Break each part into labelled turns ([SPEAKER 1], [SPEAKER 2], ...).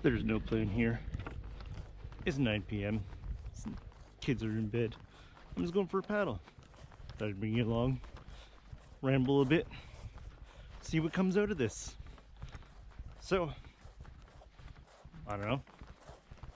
[SPEAKER 1] There's no plane here. It's 9 p.m. Kids are in bed. I'm just going for a paddle. Thought I'd bring you along, ramble a bit, see what comes out of this. So, I don't know.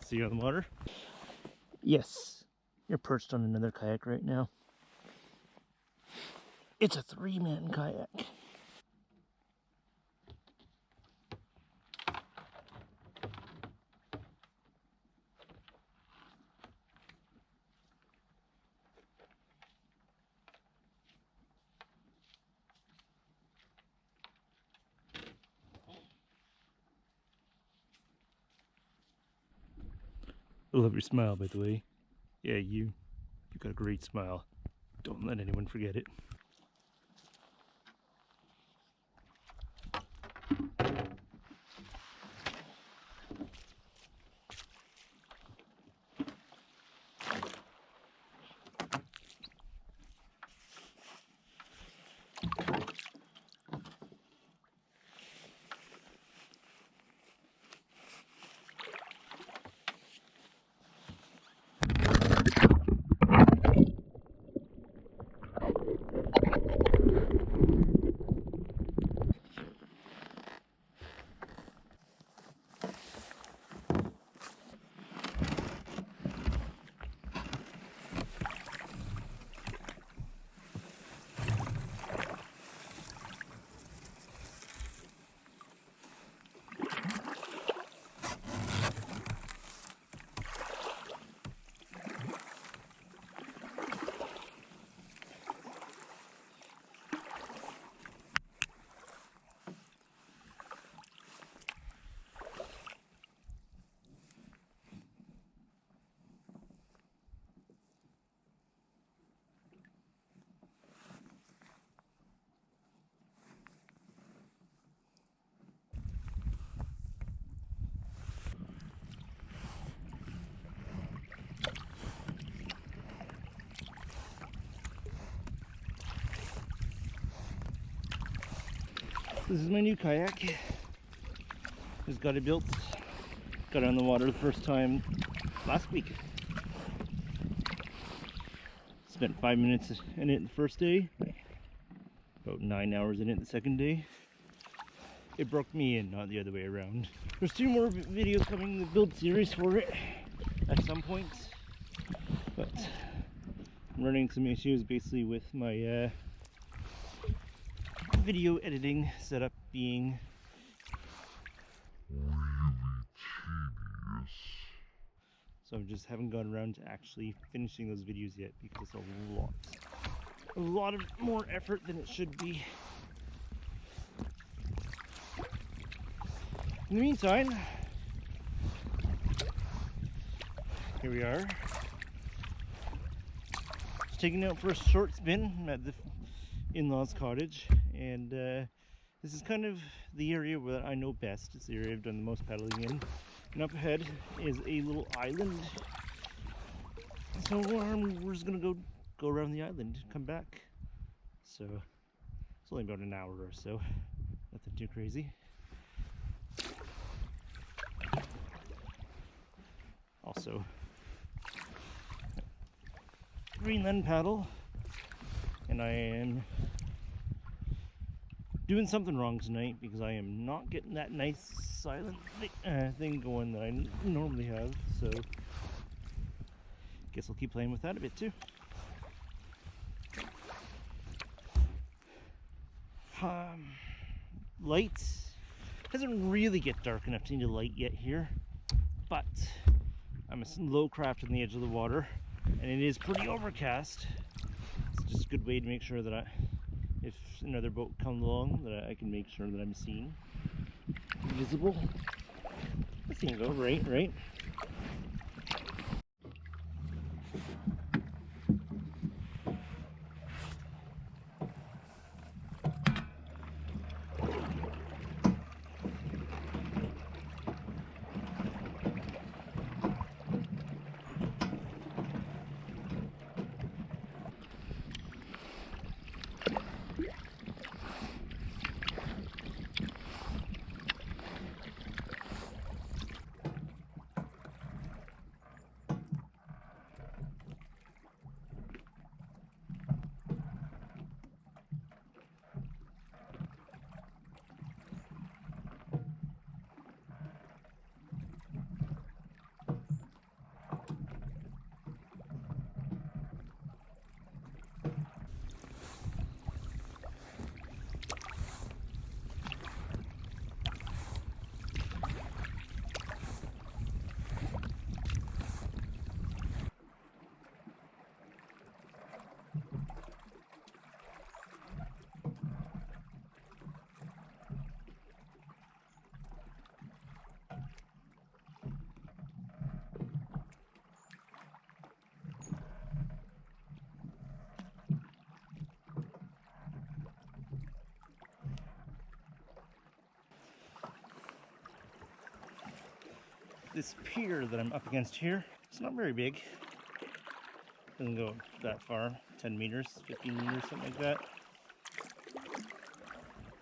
[SPEAKER 1] See you on the water? Yes, you're perched on another kayak right now. It's a 3-man kayak. I love your smile, by the way. Yeah, you got a great smile. Don't let anyone forget it. This is my new kayak. Just got it built. Got it on the water the first time last week. Spent 5 minutes in it the first day. About 9 hours in it the second day. It broke me in, not the other way around. There's 2 more videos coming in the build series for it at some point. But I'm running some issues basically with my video editing setup being really tedious. So I just haven't gotten around to actually finishing those videos yet because it's a lot of more effort than it should be. In the meantime, here we are. Just taking out for a short spin at the in-laws cottage, and this is kind of the area where I know best. It's the area I've done the most paddling in. And up ahead is a little island. So we're just gonna go around the island, come back. So it's only about an hour or so. Nothing too crazy. Also, Greenland paddle, and I am doing something wrong tonight because I am not getting that nice silent thing going that I normally have, so guess I'll keep playing with that a bit too. Light doesn't really get dark enough to need a light yet here, but I'm a low craft on the edge of the water and it is pretty overcast. It's just a good way to make sure that if another boat comes along, that I can make sure that I'm seen, visible. This can go right. this pier that I'm up against here, it's not very big. Doesn't go that far, 10 meters, 15 meters, something like that.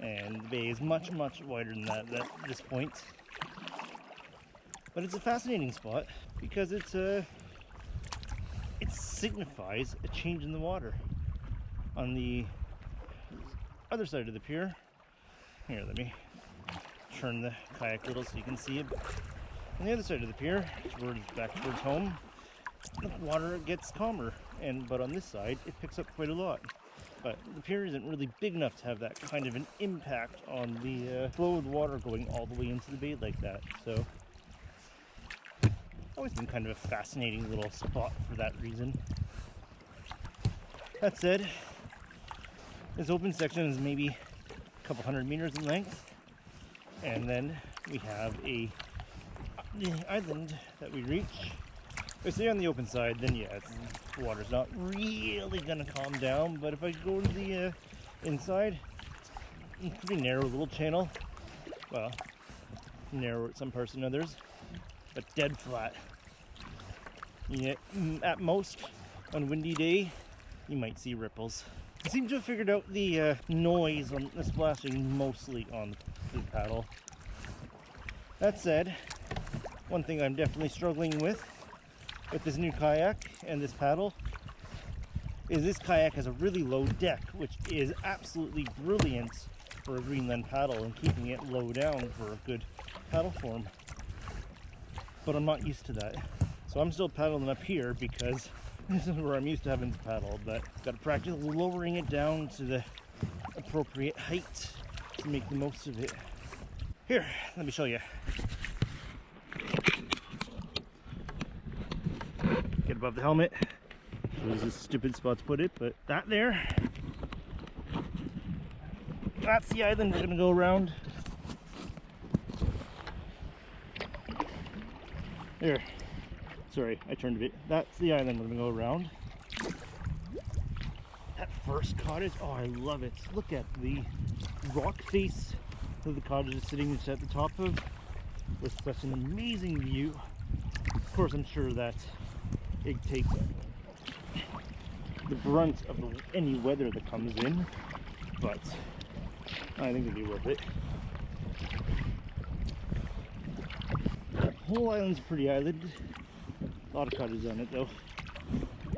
[SPEAKER 1] And the bay is much, much wider than that at this point. But it's a fascinating spot because it signifies a change in the water. On the other side of the pier, here, let me turn the kayak a little so you can see it. On the other side of the pier, back towards home, the water gets calmer, but on this side, it picks up quite a lot. But the pier isn't really big enough to have that kind of an impact on the flow of the water going all the way into the bay like that. So, always been kind of a fascinating little spot for that reason. That said, this open section is maybe a couple hundred meters in length, and then we have the island that we reach. If I stay on the open side, then yeah, the water's not really gonna calm down. But if I go to the inside, it's a pretty narrow little channel. Well, narrower at some parts than others, but dead flat. Yeah, at most, on a windy day, you might see ripples. I seem to have figured out the noise on the splashing mostly on the paddle. That said, one thing I'm definitely struggling with this new kayak and this paddle is this kayak has a really low deck, which is absolutely brilliant for a Greenland paddle and keeping it low down for a good paddle form. But I'm not used to that. So I'm still paddling up here because this is where I'm used to having to paddle, but got to practice lowering it down to the appropriate height to make the most of it. Here, let me show you. Get above the helmet. This is a stupid spot to put it, but that there, that's the island we're gonna go around. There. Sorry, I turned a bit. That's the island we're gonna go around. That first cottage, oh, I love it. Look at the rock face that the cottage is sitting at the top of, with such an amazing view. Of course, I'm sure that it takes the brunt of any weather that comes in, but I think it'd be worth it. The whole island's a pretty island. A lot of cottages on it though.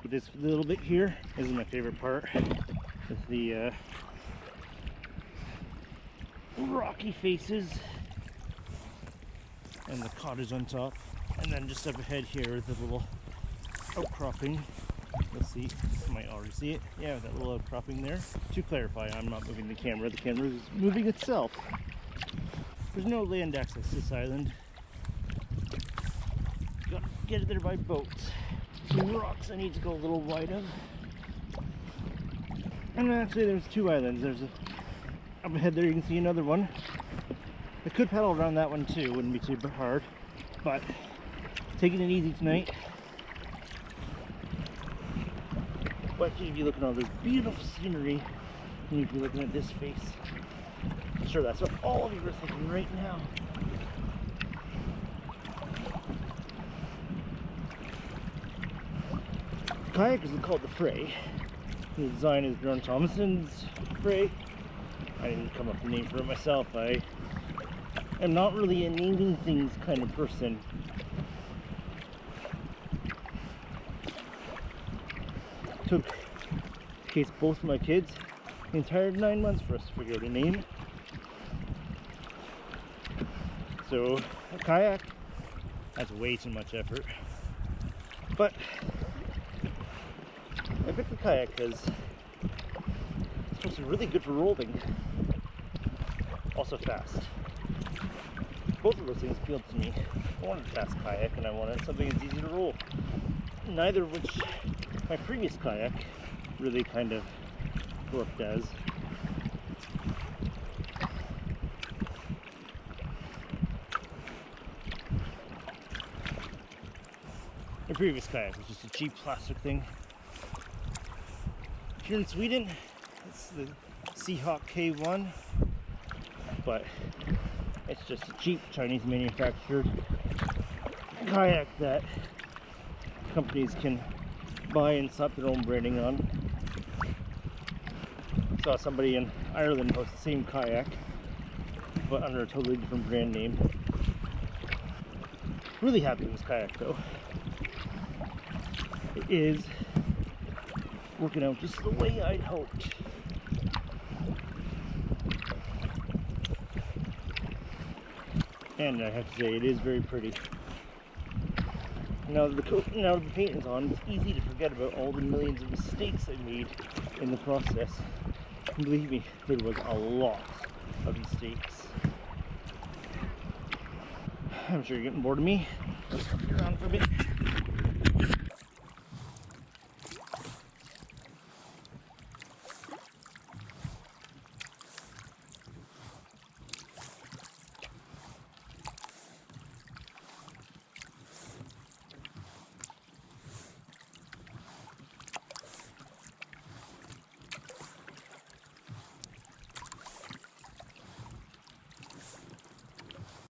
[SPEAKER 1] But this little bit here is my favorite part. With the rocky faces and the cottage on top. And then just up ahead here is a little outcropping. Let's see, you might already see it. Yeah, that little outcropping there. To clarify, I'm not moving the camera is moving itself. There's no land access to this island. Gotta get it there by boat. Some rocks I need to go a little wide of. And actually there's two islands. There's up ahead there you can see another one. I could paddle around that one too, wouldn't be too hard. But taking it easy tonight. But you'd be looking at all this beautiful scenery, and you'd be looking at this face. I'm sure that's what all of you are thinking right now. The kayak is called the Frey. The design is Bjorn Thomason's Frey. I didn't come up with a name for it myself. I am not really a naming things kind of person. Took case both my kids the entire 9 months for us to figure out a name. So a kayak, that's way too much effort. But I picked the kayak because it's supposed to be really good for rolling. Also fast. Both of those things appealed to me. I wanted a fast kayak and I wanted something that's easy to roll. Neither of which my previous kayak really kind of worked as. My previous kayak was just a cheap plastic thing. Here in Sweden, it's the Seahawk K1, but it's just a cheap Chinese manufactured kayak that companies can buy and slap their own branding on. Saw somebody in Ireland post the same kayak, but under a totally different brand name. Really happy with this kayak though. It is working out just the way I'd hoped. And I have to say, it is very pretty. Now that the paint is on, it's easy to forget about all the millions of mistakes I made in the process. And believe me, there was a lot of mistakes. I'm sure you're getting bored of me. Let's come around for a bit.